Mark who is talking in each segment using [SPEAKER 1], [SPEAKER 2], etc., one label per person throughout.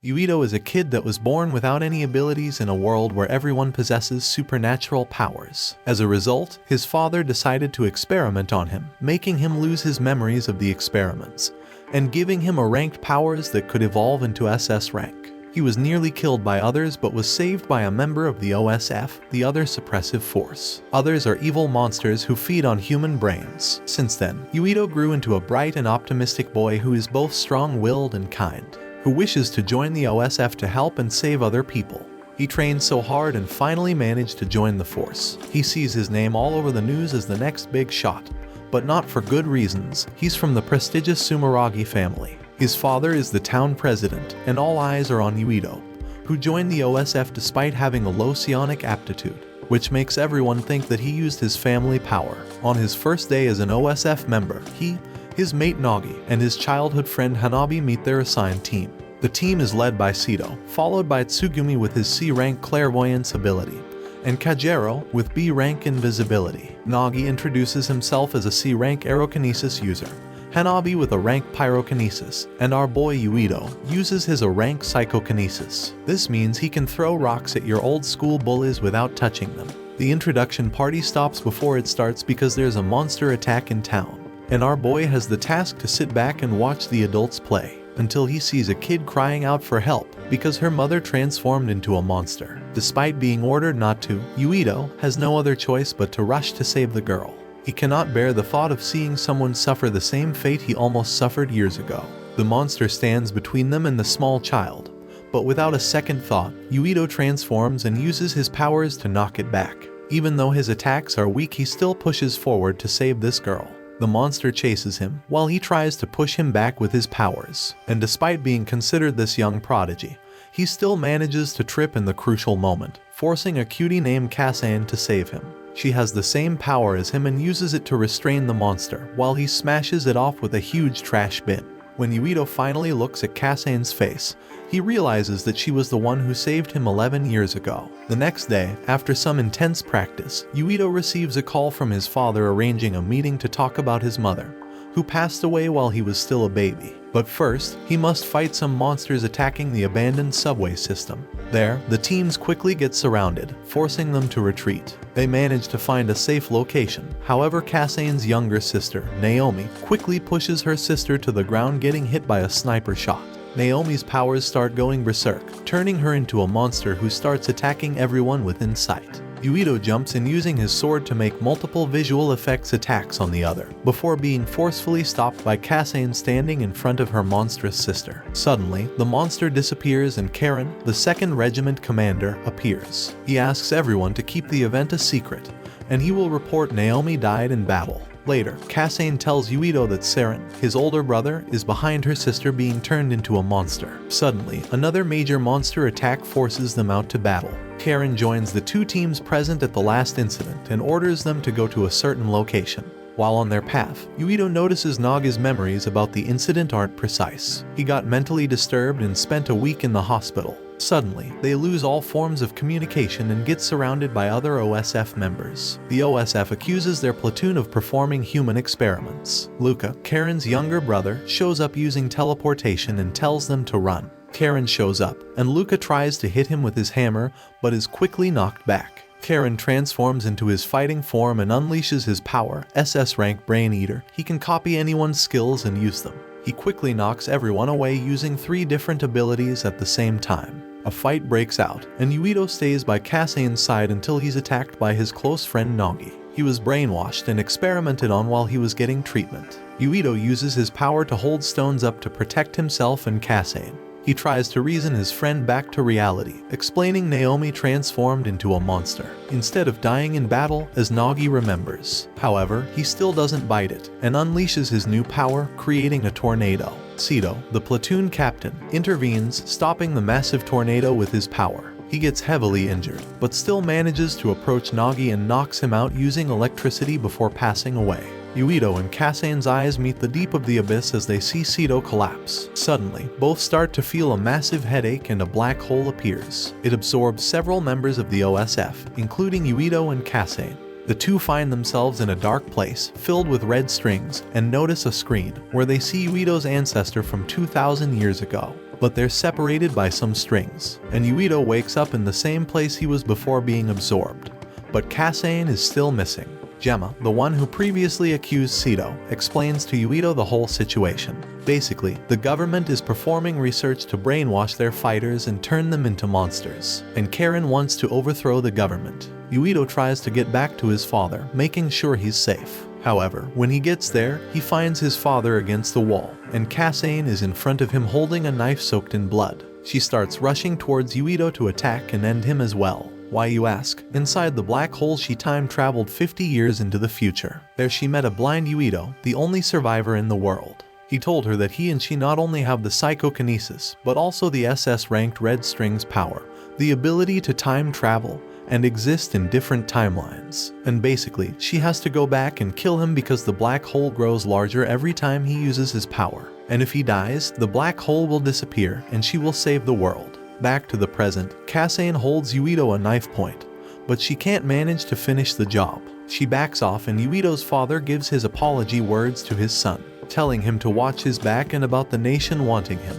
[SPEAKER 1] Yuito is a kid that was born without any abilities in a world where everyone possesses supernatural powers. As a result, his father decided to experiment on him, making him lose his memories of the experiments, and giving him a ranked powers that could evolve into SS rank. He was nearly killed by others but was saved by a member of the OSF, the Other Suppressive Force. Others are evil monsters who feed on human brains. Since then, Yuito grew into a bright and optimistic boy who is both strong-willed and kind, who wishes to join the OSF to help and save other people. He trained so hard and finally managed to join the force. He sees his name all over the news as the next big shot, but not for good reasons. He's from the prestigious Sumeragi family. His father is the town president, and all eyes are on Yuito, who joined the OSF despite having a low psionic aptitude, which makes everyone think that he used his family power. On his first day as an OSF member, he, his mate Nagi, and his childhood friend Hanabi meet their assigned team. The team is led by Sito, followed by Tsugumi with his C-rank clairvoyance ability, and Kajero with B-rank invisibility. Nagi introduces himself as a C-rank aerokinesis user, Hanabi with a rank pyrokinesis, and our boy Yuito uses his a rank psychokinesis. This means he can throw rocks at your old school bullies without touching them. The introduction party stops before it starts because there's a monster attack in town, and our boy has the task to sit back and watch the adults play, until he sees a kid crying out for help because her mother transformed into a monster. Despite being ordered not to, Yuito has no other choice but to rush to save the girl. He cannot bear the thought of seeing someone suffer the same fate he almost suffered years ago. The monster stands between them and the small child, but without a second thought, Yuito transforms and uses his powers to knock it back. Even though his attacks are weak, he still pushes forward to save this girl. The monster chases him while he tries to push him back with his powers, and despite being considered this young prodigy, he still manages to trip in the crucial moment, forcing a cutie named Kasan to save him. She has the same power as him and uses it to restrain the monster while he smashes it off with a huge trash bin. When Yuito finally looks at Kasan's face, he realizes that she was the one who saved him 11 years ago. The next day, after some intense practice, Yuito receives a call from his father arranging a meeting to talk about his mother, who passed away while he was still a baby. But first, he must fight some monsters attacking the abandoned subway system. There, the teams quickly get surrounded, forcing them to retreat. They manage to find a safe location. However, Kasan's younger sister, Naomi, quickly pushes her sister to the ground, getting hit by a sniper shot. Naomi's powers start going berserk, turning her into a monster who starts attacking everyone within sight. Yuito jumps in using his sword to make multiple visual effects attacks on the other, before being forcefully stopped by Kasan standing in front of her monstrous sister. Suddenly, the monster disappears and Karen, the 2nd Regiment commander, appears. He asks everyone to keep the event a secret, and he will report Naomi died in battle. Later, Kasan tells Yuito that Saren, his older brother, is behind her sister being turned into a monster. Suddenly, another major monster attack forces them out to battle. Karen joins the two teams present at the last incident and orders them to go to a certain location. While on their path, Yuito notices Naga's memories about the incident aren't precise. He got mentally disturbed and spent a week in the hospital. Suddenly, they lose all forms of communication and get surrounded by other OSF members. The OSF accuses their platoon of performing human experiments. Luca, Karen's younger brother, shows up using teleportation and tells them to run. Karen shows up, and Luca tries to hit him with his hammer, but is quickly knocked back. Karen transforms into his fighting form and unleashes his power, SS rank Brain Eater. He can copy anyone's skills and use them. He quickly knocks everyone away using 3 different abilities at the same time. A fight breaks out, and Yuito stays by Kasan's side until he's attacked by his close friend Nagi. He was brainwashed and experimented on while he was getting treatment. Yuito uses his power to hold stones up to protect himself and Kasan. He tries to reason his friend back to reality, explaining Naomi transformed into a monster, instead of dying in battle, as Nagi remembers. However, he still doesn't bite it, and unleashes his new power, creating a tornado. Sito, the platoon captain, intervenes, stopping the massive tornado with his power. He gets heavily injured, but still manages to approach Nagi and knocks him out using electricity before passing away. Yuito and Kasan's eyes meet the deep of the abyss as they see Sito collapse. Suddenly, both start to feel a massive headache and a black hole appears. It absorbs several members of the OSF, including Yuito and Kasan. The two find themselves in a dark place, filled with red strings, and notice a screen, where they see Yuito's ancestor from 2,000 years ago. but they're separated by some strings, and Yuito wakes up in the same place he was before being absorbed. But Kasane is still missing. Gemma, the one who previously accused Sito, explains to Yuito the whole situation. Basically, the government is performing research to brainwash their fighters and turn them into monsters, and Karen wants to overthrow the government. Yuito tries to get back to his father, making sure he's safe. However, when he gets there, he finds his father against the wall, and Kasane is in front of him holding a knife soaked in blood. She starts rushing towards Yuito to attack and end him as well. Why, you ask? Inside the black hole she time traveled 50 years into the future. There she met a blind Yuito, the only survivor in the world. He told her that he and she not only have the psychokinesis, but also the SS-ranked Red String's power, the ability to time travel, and exist in different timelines. And basically, she has to go back and kill him because the black hole grows larger every time he uses his power. And if he dies, the black hole will disappear and she will save the world. Back to the present, Kasane holds Yuito a knife point, but she can't manage to finish the job. She backs off and Yuito's father gives his apology words to his son, telling him to watch his back and about the nation wanting him.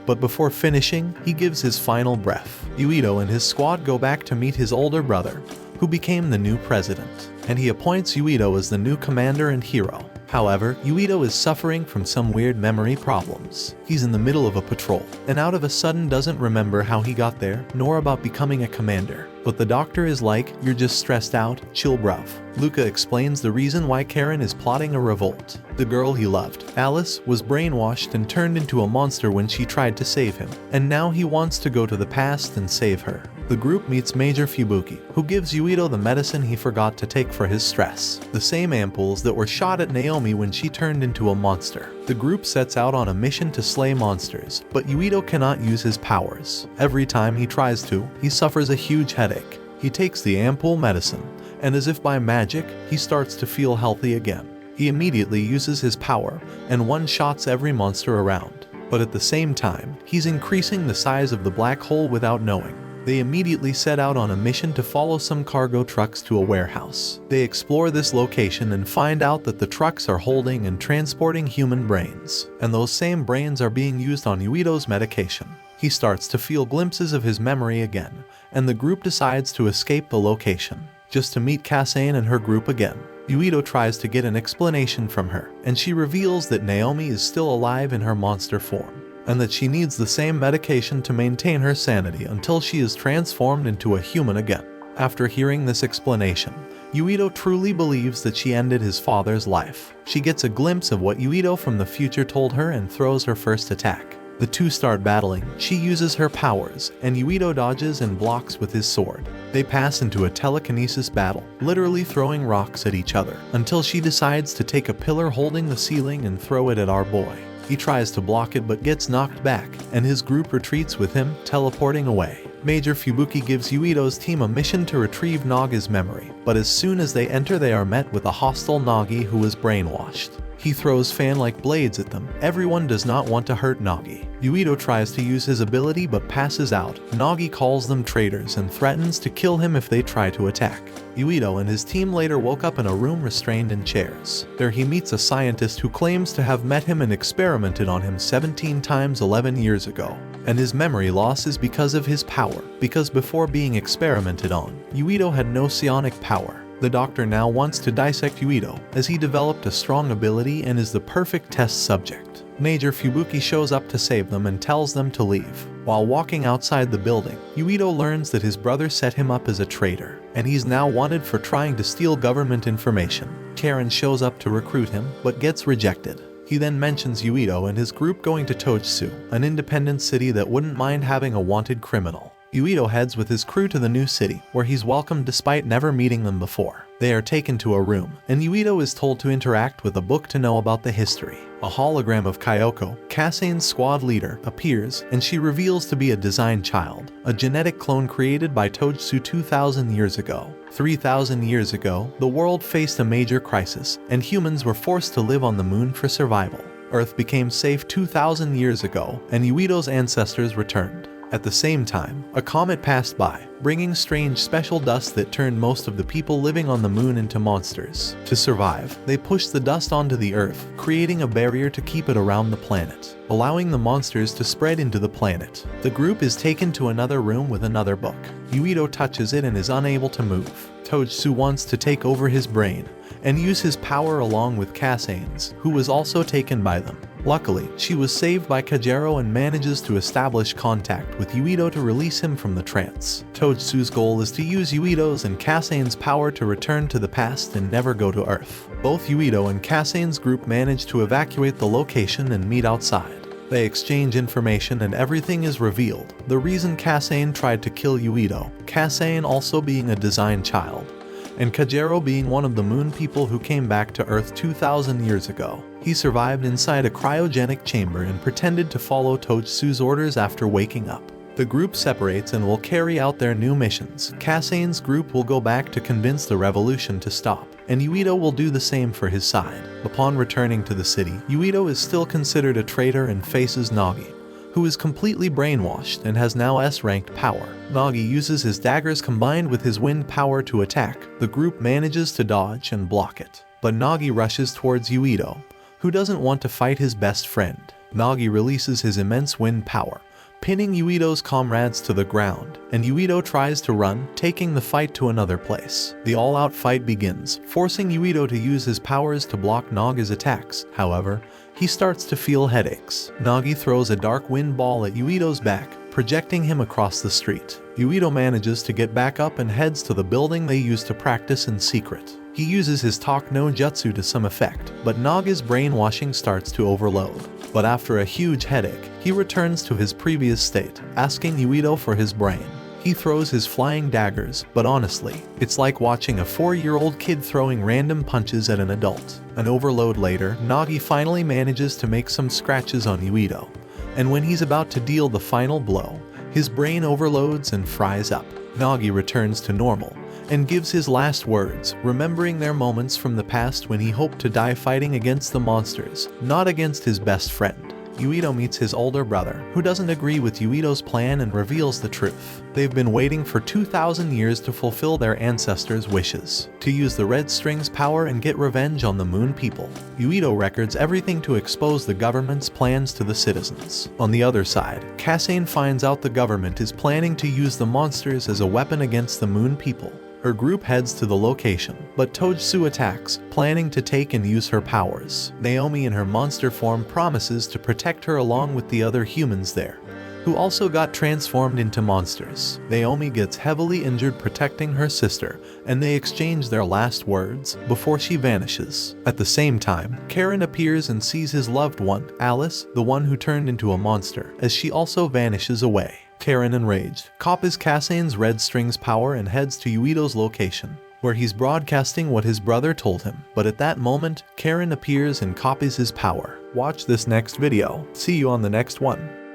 [SPEAKER 1] But before finishing, he gives his final breath. Yuito and his squad go back to meet his older brother, who became the new president, and he appoints Yuito as the new commander and hero. However, Yuito is suffering from some weird memory problems. He's in the middle of a patrol, and out of a sudden doesn't remember how he got there, nor about becoming a commander. But the doctor is like, "You're just stressed out, chill bruv." Luca explains the reason why Karen is plotting a revolt. The girl he loved, Alice, was brainwashed and turned into a monster when she tried to save him, and now he wants to go to the past and save her. The group meets Major Fubuki, who gives Yuito the medicine he forgot to take for his stress, the same ampoules that were shot at Naomi when she turned into a monster. The group sets out on a mission to slay monsters, but Yuito cannot use his powers. Every time he tries to, he suffers a huge headache. He takes the ampoule medicine, and as if by magic, he starts to feel healthy again. He immediately uses his power and one-shots every monster around. But at the same time, he's increasing the size of the black hole without knowing. They immediately set out on a mission to follow some cargo trucks to a warehouse. They explore this location and find out that the trucks are holding and transporting human brains, and those same brains are being used on Yuito's medication. He starts to feel glimpses of his memory again, and the group decides to escape the location, just to meet Kasane and her group again. Yuito tries to get an explanation from her, and she reveals that Naomi is still alive in her monster form, and that she needs the same medication to maintain her sanity until she is transformed into a human again. After hearing this explanation, Yuito truly believes that she ended his father's life. She gets a glimpse of what Yuito from the future told her and throws her first attack. The two start battling. She uses her powers, and Yuito dodges and blocks with his sword. They pass into a telekinesis battle, literally throwing rocks at each other, until she decides to take a pillar holding the ceiling and throw it at our boy. He tries to block it but gets knocked back, and his group retreats with him, teleporting away. Major Fubuki gives Yuito's team a mission to retrieve Naga's memory, but as soon as they enter they are met with a hostile Nagi who is brainwashed. He throws fan-like blades at them. Everyone does not want to hurt Nagi. Yuito tries to use his ability but passes out. Nagi calls them traitors and threatens to kill him if they try to attack. Yuito and his team later woke up in a room restrained in chairs. There he meets a scientist who claims to have met him and experimented on him 17 times 11 years ago. And his memory loss is because of his power, because before being experimented on, Yuito had no psionic power. The doctor now wants to dissect Yuito, as he developed a strong ability and is the perfect test subject. Major Fubuki shows up to save them and tells them to leave. While walking outside the building, Yuito learns that his brother set him up as a traitor, and he's now wanted for trying to steal government information. Karen shows up to recruit him, but gets rejected. He then mentions Yuito and his group going to Tochitsu, an independent city that wouldn't mind having a wanted criminal. Yuito heads with his crew to the new city, where he's welcomed despite never meeting them before. They are taken to a room, and Yuito is told to interact with a book to know about the history. A hologram of Kyoko, Kasane's squad leader, appears, and she reveals to be a design child, a genetic clone created by Tochitsu 2,000 years ago. 3,000 years ago, the world faced a major crisis, and humans were forced to live on the moon for survival. Earth became safe 2,000 years ago, and Yuito's ancestors returned. At the same time, a comet passed by, bringing strange special dust that turned most of the people living on the moon into monsters. To survive, they pushed the dust onto the Earth, creating a barrier to keep it around the planet, allowing the monsters to spread into the planet. The group is taken to another room with another book. Yuito touches it and is unable to move. Tojutsu wants to take over his brain and use his power along with Kasane's, who was also taken by them. Luckily, she was saved by Kajero and manages to establish contact with Yuito to release him from the trance. Tojutsu's goal is to use Yuito's and Kasane's power to return to the past and never go to Earth. Both Yuito and Kasane's group manage to evacuate the location and meet outside. They exchange information and everything is revealed. The reason Kasane tried to kill Yuito, Kasane also being a design child, and Kajero being one of the moon people who came back to Earth 2,000 years ago. He survived inside a cryogenic chamber and pretended to follow Tojutsu's orders after waking up. The group separates and will carry out their new missions. Kasane's group will go back to convince the revolution to stop, and Yuito will do the same for his side. Upon returning to the city, Yuito is still considered a traitor and faces Nagi, who is completely brainwashed and has now S-ranked power. Nagi uses his daggers combined with his wind power to attack. The group manages to dodge and block it, but Nagi rushes towards Yuito, who doesn't want to fight his best friend. Nagi releases his immense wind power, pinning Yuito's comrades to the ground, and Yuito tries to run, taking the fight to another place. The all-out fight begins, forcing Yuito to use his powers to block Nagi's attacks. However, he starts to feel headaches. Nagi throws a dark wind ball at Yuito's back, projecting him across the street. Yuito manages to get back up and heads to the building they used to practice in secret. He uses his talk no jutsu to some effect, but Nagi's brainwashing starts to overload. But after a huge headache, he returns to his previous state, asking Yuito for his brain. He throws his flying daggers, but honestly, it's like watching a 4-year-old kid throwing random punches at an adult. An overload later, Nagi finally manages to make some scratches on Yuito, and when he's about to deal the final blow, his brain overloads and fries up. Nagi returns to normal and gives his last words, remembering their moments from the past when he hoped to die fighting against the monsters, not against his best friend. Yuito meets his older brother, who doesn't agree with Yuito's plan and reveals the truth. They've been waiting for 2,000 years to fulfill their ancestors' wishes, to use the Red String's power and get revenge on the Moon people. Yuito records everything to expose the government's plans to the citizens. On the other side, Kasane finds out the government is planning to use the monsters as a weapon against the Moon people. Her group heads to the location, but Tojutsu attacks, planning to take and use her powers. Naomi in her monster form promises to protect her along with the other humans there, who also got transformed into monsters. Naomi gets heavily injured protecting her sister, and they exchange their last words before she vanishes. At the same time, Karen appears and sees his loved one, Alice, the one who turned into a monster, as she also vanishes away. Karen, enraged, copies Kasane's Red String's power and heads to Yuito's location, where he's broadcasting what his brother told him. But at that moment, Karen appears and copies his power. Watch this next video. See you on the next one.